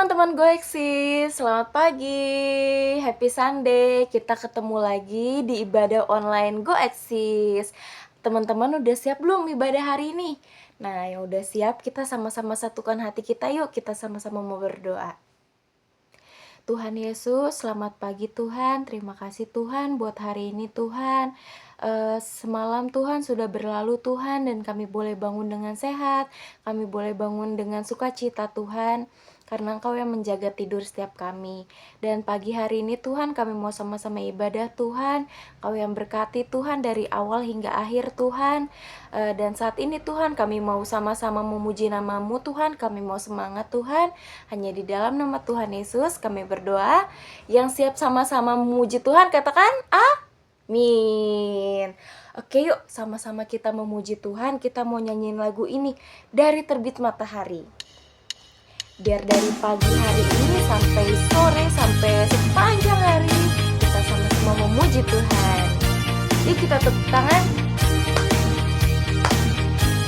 teman-teman Goexis, selamat pagi, happy Sunday. Kita ketemu lagi di ibadah online Goexis. Teman-teman udah siap belum ibadah hari ini? Nah, yang udah siap, kita sama-sama satukan hati kita yuk. Kita sama-sama mau berdoa. Tuhan Yesus, selamat pagi Tuhan. Terima kasih Tuhan buat hari ini Tuhan. Semalam Tuhan sudah berlalu Tuhan, dan kami boleh bangun dengan sehat. Kami boleh bangun dengan sukacita Tuhan, karena Engkau yang menjaga tidur setiap kami. Dan pagi hari ini Tuhan, kami mau sama-sama ibadah Tuhan. Engkau yang berkati Tuhan dari awal hingga akhir Tuhan. Dan saat ini Tuhan, kami mau sama-sama memuji nama-Mu Tuhan. Kami mau semangat Tuhan. Hanya di dalam nama Tuhan Yesus kami berdoa. Yang siap sama-sama memuji Tuhan katakan amin. Oke, yuk sama-sama kita memuji Tuhan. Kita mau nyanyiin lagu ini, Dari Terbit Matahari. Biar dari pagi hari ini sampai sore, sampai sepanjang hari, kita sama-sama memuji Tuhan. Yuk kita tepuk tangan.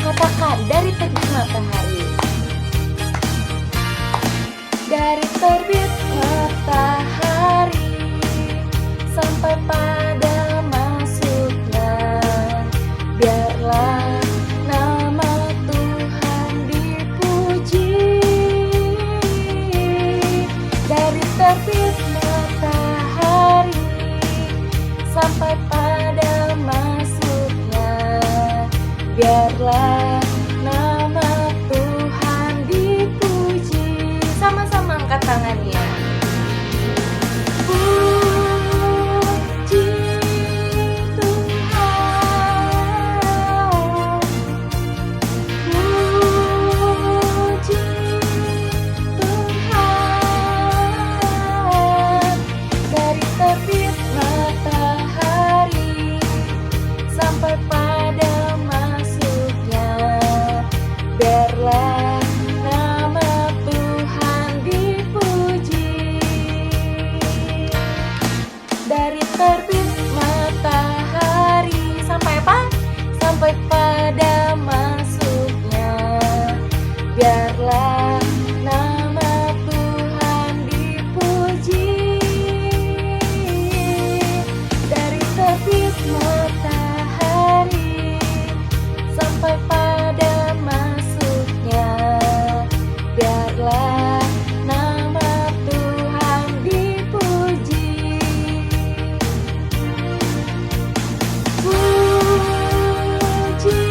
Katakan, dari terbit matahari. Dari terbit matahari sampai pada masuknya, biarlah nama Tuhan dipuji. Dari terbit matahari sampai pada masuknya, biarlah nama Tuhan dipuji. Sama-sama angkat tangannya. Puji Tuhan, puji Tuhan. Dari terbit matahari sampai pada masuknya, biarlah nama Tuhan dipuji. Dari terbit matahari sampai apa? Sampai pada masuknya, biarlah nama Tuhan dipuji. Dari terbit matahari sampai pada masuknya, biarlah nama Tuhan dipuji. Puji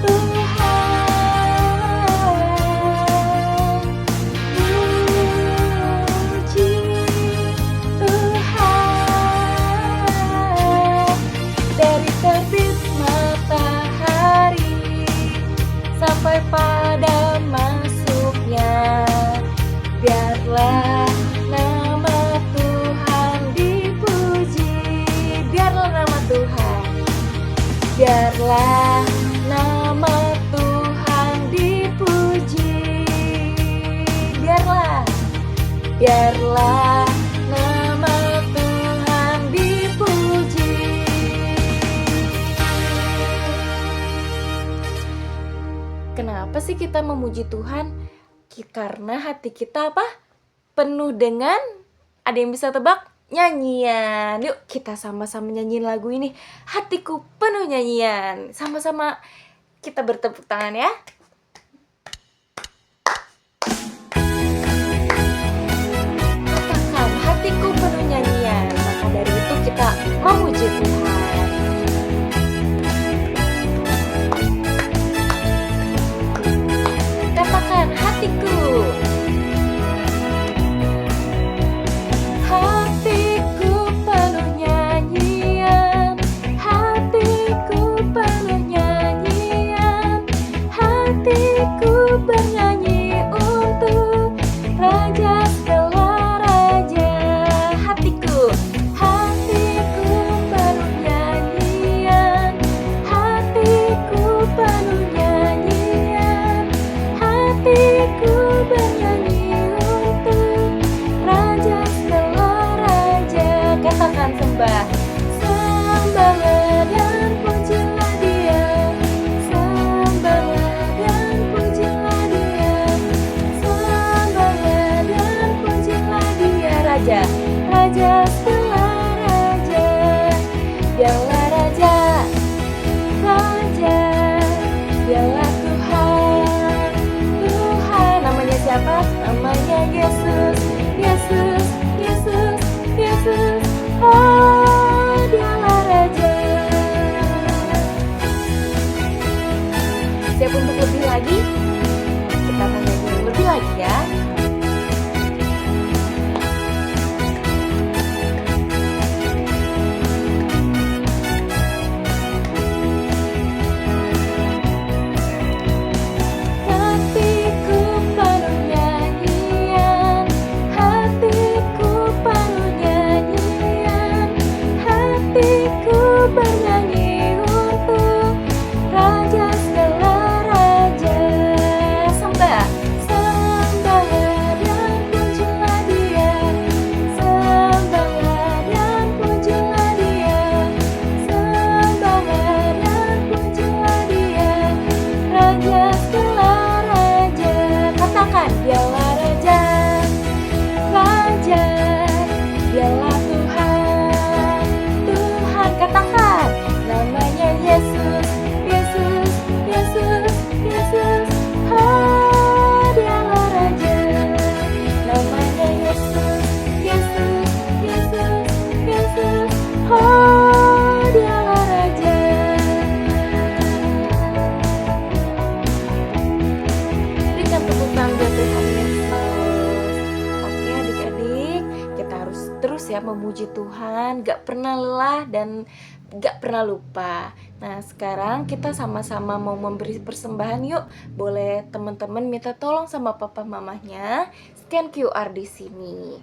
Tuhan, puji Tuhan. Dari terbit matahari sampai pada masuknya, biarlah nama Tuhan dipuji. Biarlah nama Tuhan, biarlah nama Tuhan dipuji. Biarlah nama Tuhan dipuji. Kenapa sih kita memuji Tuhan? Karena hati kita apa? Penuh dengan, ada yang bisa tebak? Nyanyian. Yuk kita sama-sama nyanyiin lagu ini, Hatiku Penuh Nyanyian. Sama-sama kita bertepuk tangan ya. Katakan, hatiku penuh nyanyian. Maka dari itu kita memuji Tuhan. Katakan, hatiku. Hatiku penuh nyanyian, hatiku penuh nyanyian, hatiku bernyanyi untuk Raja segala raja. Hatiku, hatiku penuh raja, raja segala raja. Dialah raja, raja. Dialah Tuhan, Tuhan. Namanya siapa? Namanya Yesus, Yesus, Yesus, Yesus. Oh, dialah raja. Siap untuk lebih lagi? Kita mau nyanyi lebih lagi ya. Hatiku penuh nyanyian, hatiku penuh nyanyian, hatiku bernyanyi untuk Raja segala raja. Sembah, sembahlah dan pujilah Dia, sembahlah dan pujilah Dia, sembahlah dan pujilah Dia, Raja segala raja. Katakan, Dialah raja, raja. Dialah Tuhan, Tuhan. Katakan, namanya Yesus, Yesus, Yesus, Yesus. Oh, dialah raja. Namanya Yesus, Yesus, Yesus, Yesus. Oh, dialah raja. Berikan tepuk tangan buat Tuhan Yesus. Oke adik-adik, kita harus terus ya memuji Tuhan, gak pernah lelah dan gak pernah lupa. Nah sekarang kita sama-sama mau memberi persembahan yuk. Boleh teman-teman minta tolong sama papa mamahnya scan QR di sini.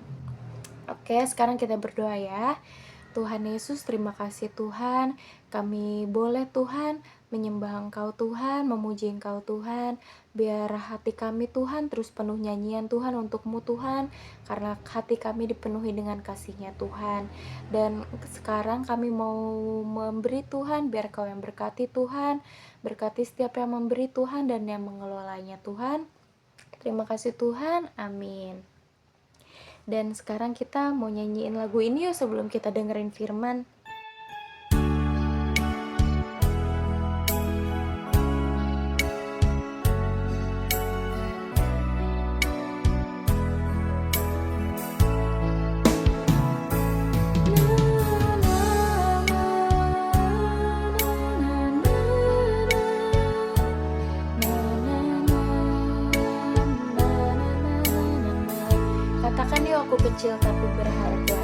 Oke, sekarang kita berdoa ya. Tuhan Yesus, terima kasih Tuhan. Kami boleh Tuhan menyembah Engkau Tuhan, memuji Engkau Tuhan. Biar hati kami Tuhan terus penuh nyanyian Tuhan untuk-Mu Tuhan. Karena hati kami dipenuhi dengan kasih-Nya Tuhan. Dan sekarang kami mau memberi Tuhan, biar Kau yang berkati Tuhan. Berkati setiap yang memberi Tuhan dan yang mengelolanya Tuhan. Terima kasih Tuhan, amin. Dan sekarang kita mau nyanyiin lagu ini yuk sebelum kita dengerin firman. Katakan yuk, aku kecil tapi berharga.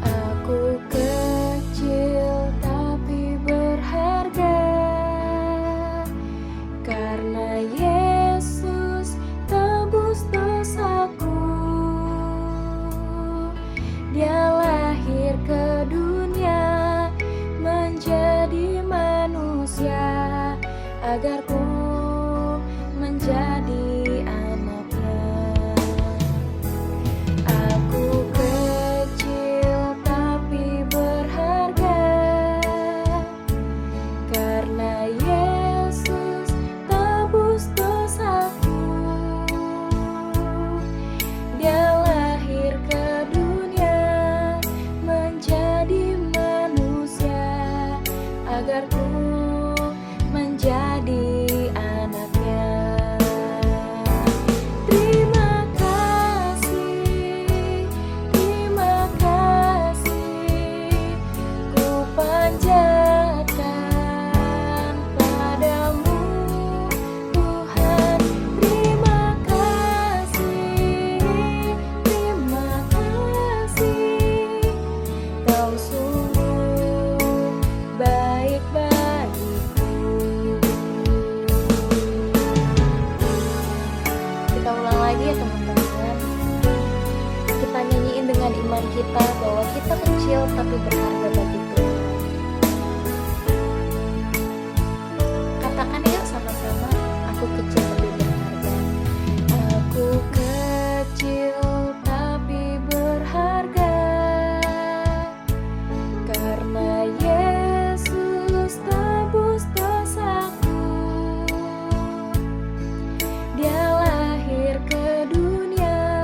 Aku kecil tapi berharga, karena Yesus tebus dosaku. Dia lahir ke dunia menjadi manusia, agar ku menjadi kita bahwa kita kecil tapi berharga bagi Tuhan. Katakan ya sama-sama, aku kecil tapi berharga. Aku kecil tapi berharga, karena Yesus tebus dosaku. Dia lahir ke dunia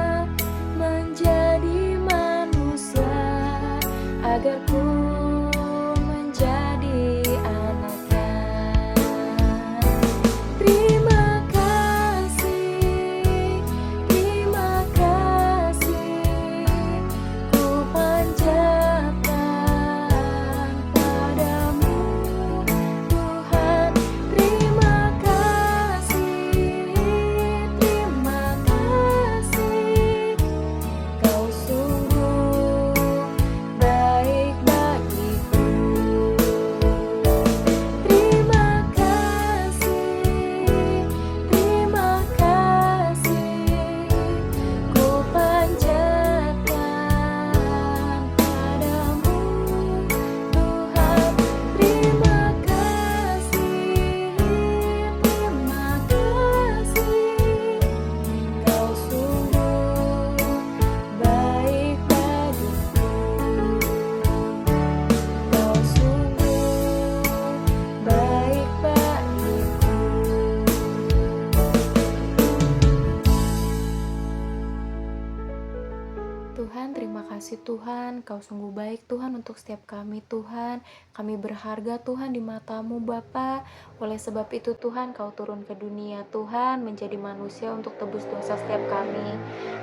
Tuhan, terima kasih Tuhan, Kau sungguh baik Tuhan untuk setiap kami Tuhan. Kami berharga Tuhan di mata-Mu Bapa. Oleh sebab itu Tuhan, Kau turun ke dunia Tuhan, menjadi manusia untuk tebus dosa setiap kami.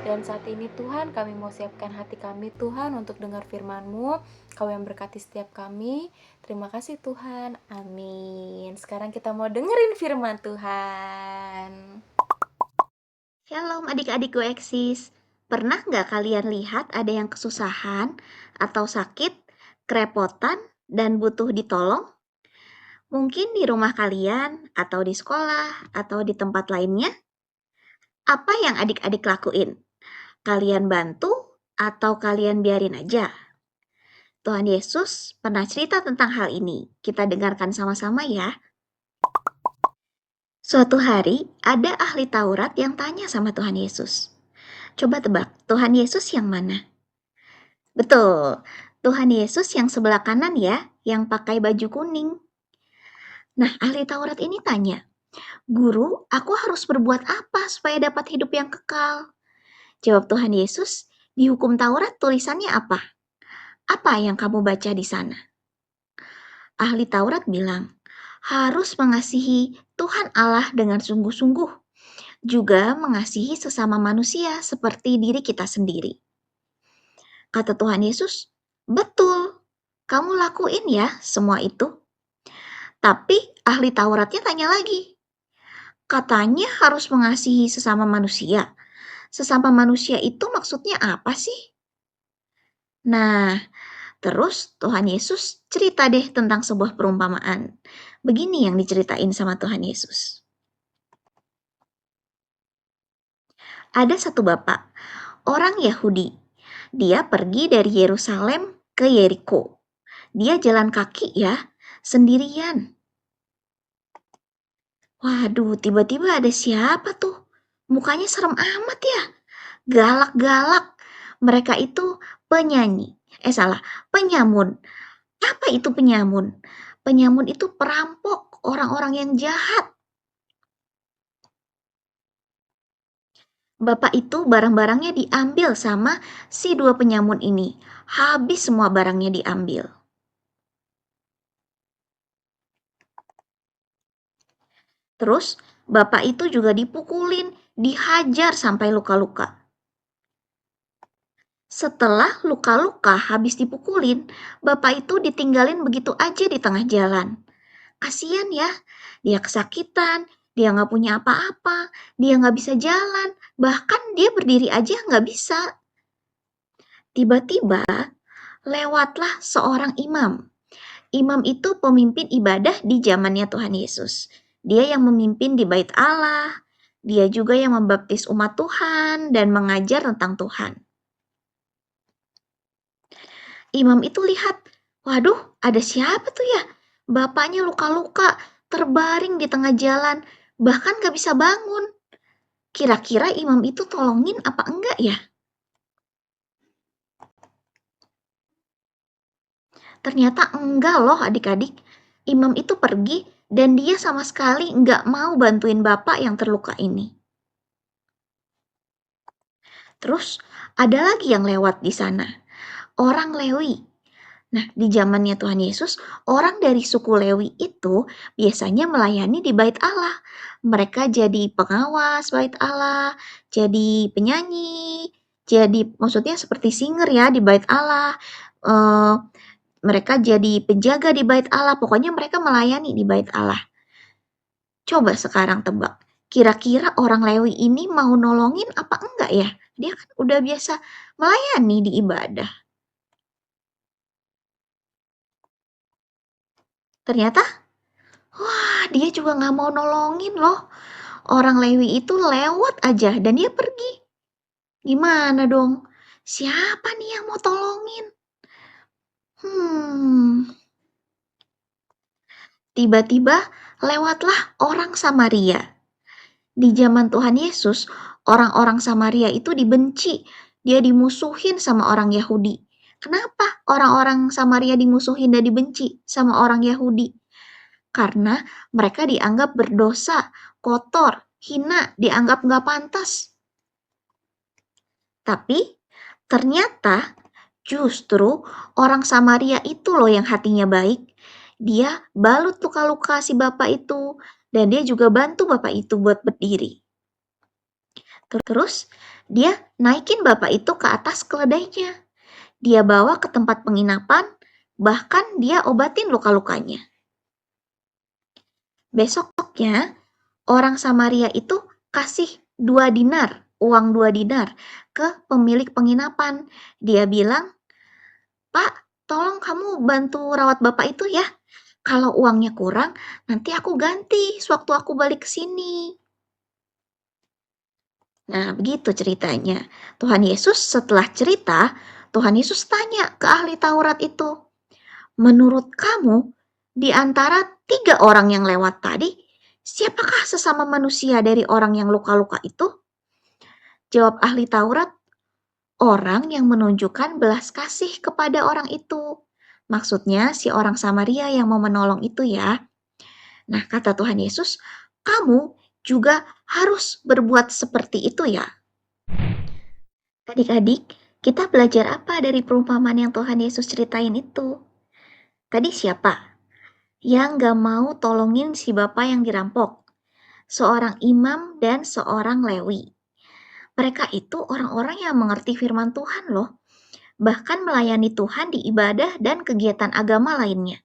Dan saat ini Tuhan, kami mau siapkan hati kami Tuhan untuk dengar firman-Mu. Kau yang berkati setiap kami. Terima kasih Tuhan. Amin. Sekarang kita mau dengerin firman Tuhan. Shalom adik-adikku eksis. Pernah nggak kalian lihat ada yang kesusahan atau sakit, kerepotan, dan butuh ditolong? Mungkin di rumah kalian, atau di sekolah, atau di tempat lainnya? Apa yang adik-adik lakuin? Kalian bantu atau kalian biarin aja? Tuhan Yesus pernah cerita tentang hal ini. Kita dengarkan sama-sama ya. Suatu hari, ada ahli Taurat yang tanya sama Tuhan Yesus. Coba tebak, Tuhan Yesus yang mana? Betul, Tuhan Yesus yang sebelah kanan ya, yang pakai baju kuning. Nah, ahli Taurat ini tanya, Guru, aku harus berbuat apa supaya dapat hidup yang kekal? Jawab Tuhan Yesus, di hukum Taurat tulisannya apa? Apa yang kamu baca di sana? Ahli Taurat bilang, harus mengasihi Tuhan Allah dengan sungguh-sungguh, juga mengasihi sesama manusia seperti diri kita sendiri. Kata Tuhan Yesus, betul, kamu lakuin ya semua itu. Tapi ahli Tauratnya tanya lagi, katanya harus mengasihi sesama manusia. Sesama manusia itu maksudnya apa sih? Nah, terus Tuhan Yesus cerita deh tentang sebuah perumpamaan. Begini yang diceritain sama Tuhan Yesus. Ada satu bapak, orang Yahudi. Dia pergi dari Yerusalem ke Yeriko. Dia jalan kaki ya, sendirian. Waduh, tiba-tiba ada siapa tuh? Mukanya serem amat ya. Galak-galak. Mereka itu penyanyi. Penyamun. Apa itu penyamun? Penyamun itu perampok, orang-orang yang jahat. Bapak itu barang-barangnya diambil sama si dua penyamun ini. Habis semua barangnya diambil. Terus bapak itu juga dipukulin, dihajar sampai luka-luka. Setelah luka-luka habis dipukulin, bapak itu ditinggalin begitu aja di tengah jalan. Kasian ya, dia kesakitan, dia nggak punya apa-apa, dia nggak bisa jalan, bahkan dia berdiri aja nggak bisa. Tiba-tiba lewatlah seorang imam. Imam itu pemimpin ibadah di zamannya Tuhan Yesus. Dia yang memimpin di bait Allah, dia juga yang membaptis umat Tuhan dan mengajar tentang Tuhan. Imam itu lihat, waduh ada siapa tuh ya? Bapaknya luka-luka, terbaring di tengah jalan, bahkan gak bisa bangun. Kira-kira imam itu tolongin apa enggak ya? Ternyata enggak loh adik-adik. Imam itu pergi dan dia sama sekali enggak mau bantuin bapak yang terluka ini. Terus ada lagi yang lewat di sana. Orang Lewi. Nah, di zamannya Tuhan Yesus, orang dari suku Lewi itu biasanya melayani di bait Allah. Mereka jadi pengawas bait Allah, jadi penyanyi, jadi maksudnya seperti singer ya di bait Allah. Mereka jadi penjaga di bait Allah, pokoknya mereka melayani di bait Allah. Coba sekarang tebak, kira-kira orang Lewi ini mau nolongin apa enggak ya? Dia kan udah biasa melayani di ibadah. Ternyata, wah dia juga gak mau nolongin loh. Orang Lewi itu lewat aja dan dia pergi. Gimana dong? Siapa nih yang mau tolongin? Tiba-tiba lewatlah orang Samaria. Di zaman Tuhan Yesus, orang-orang Samaria itu dibenci. Dia dimusuhin sama orang Yahudi. Kenapa orang-orang Samaria dimusuhin dan dibenci sama orang Yahudi? Karena mereka dianggap berdosa, kotor, hina, dianggap nggak pantas. Tapi Ternyata justru orang Samaria itu loh yang hatinya baik. Dia balut luka-luka si bapak itu, dan dia juga bantu bapak itu buat berdiri. Terus dia naikin bapak itu ke atas keledainya. Dia bawa ke tempat penginapan, bahkan dia obatin luka-lukanya. Besoknya, orang Samaria itu kasih 2 dinar, uang 2 dinar ke pemilik penginapan. Dia bilang, "Pak, tolong kamu bantu rawat bapak itu ya. Kalau uangnya kurang, nanti aku ganti sewaktu aku balik ke sini." Nah, begitu ceritanya. Tuhan Yesus setelah cerita, Tuhan Yesus tanya ke ahli Taurat itu, "Menurut kamu, di antara 3 orang yang lewat tadi, siapakah sesama manusia dari orang yang luka-luka itu?" Jawab ahli Taurat, "Orang yang menunjukkan belas kasih kepada orang itu." Maksudnya si orang Samaria yang mau menolong itu ya. Nah, kata Tuhan Yesus, "Kamu juga harus berbuat seperti itu ya." Adik-adik, kita belajar apa dari perumpamaan yang Tuhan Yesus ceritain itu? Tadi siapa yang gak mau tolongin si bapak yang dirampok? Seorang imam dan seorang Lewi. Mereka itu orang-orang yang mengerti firman Tuhan loh, bahkan melayani Tuhan di ibadah dan kegiatan agama lainnya.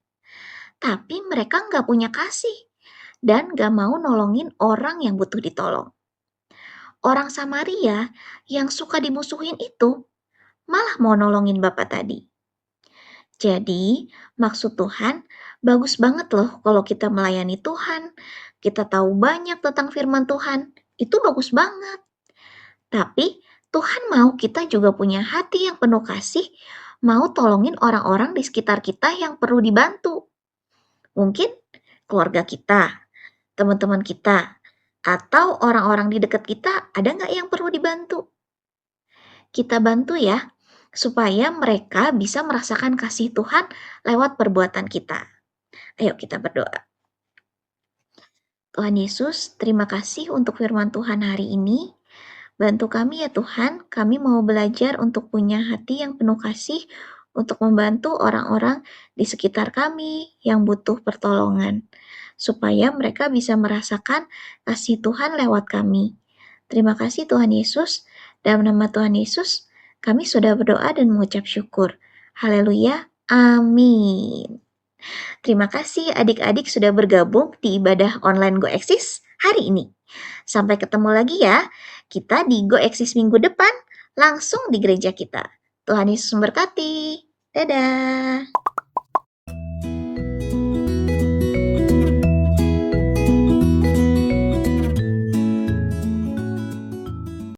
Tapi mereka gak punya kasih dan gak mau nolongin orang yang butuh ditolong. Orang Samaria yang suka dimusuhin itu malah mau nolongin bapak tadi. Jadi, maksud Tuhan bagus banget loh kalau kita melayani Tuhan, kita tahu banyak tentang firman Tuhan, itu bagus banget. Tapi Tuhan mau kita juga punya hati yang penuh kasih, mau tolongin orang-orang di sekitar kita yang perlu dibantu. Mungkin keluarga kita, teman-teman kita, atau orang-orang di dekat kita ada nggak yang perlu dibantu? Kita bantu ya, supaya mereka bisa merasakan kasih Tuhan lewat perbuatan kita. Ayo kita berdoa. Tuhan Yesus, terima kasih untuk firman Tuhan hari ini. Bantu kami ya Tuhan, kami mau belajar untuk punya hati yang penuh kasih untuk membantu orang-orang di sekitar kami yang butuh pertolongan, supaya mereka bisa merasakan kasih Tuhan lewat kami. Terima kasih Tuhan Yesus, dalam nama Tuhan Yesus, kami sudah berdoa dan mengucap syukur. Haleluya, amin. Terima kasih adik-adik sudah bergabung di ibadah online GoExis hari ini. Sampai ketemu lagi ya, kita di GoExis minggu depan langsung di gereja kita. Tuhan Yesus memberkati. Dadah.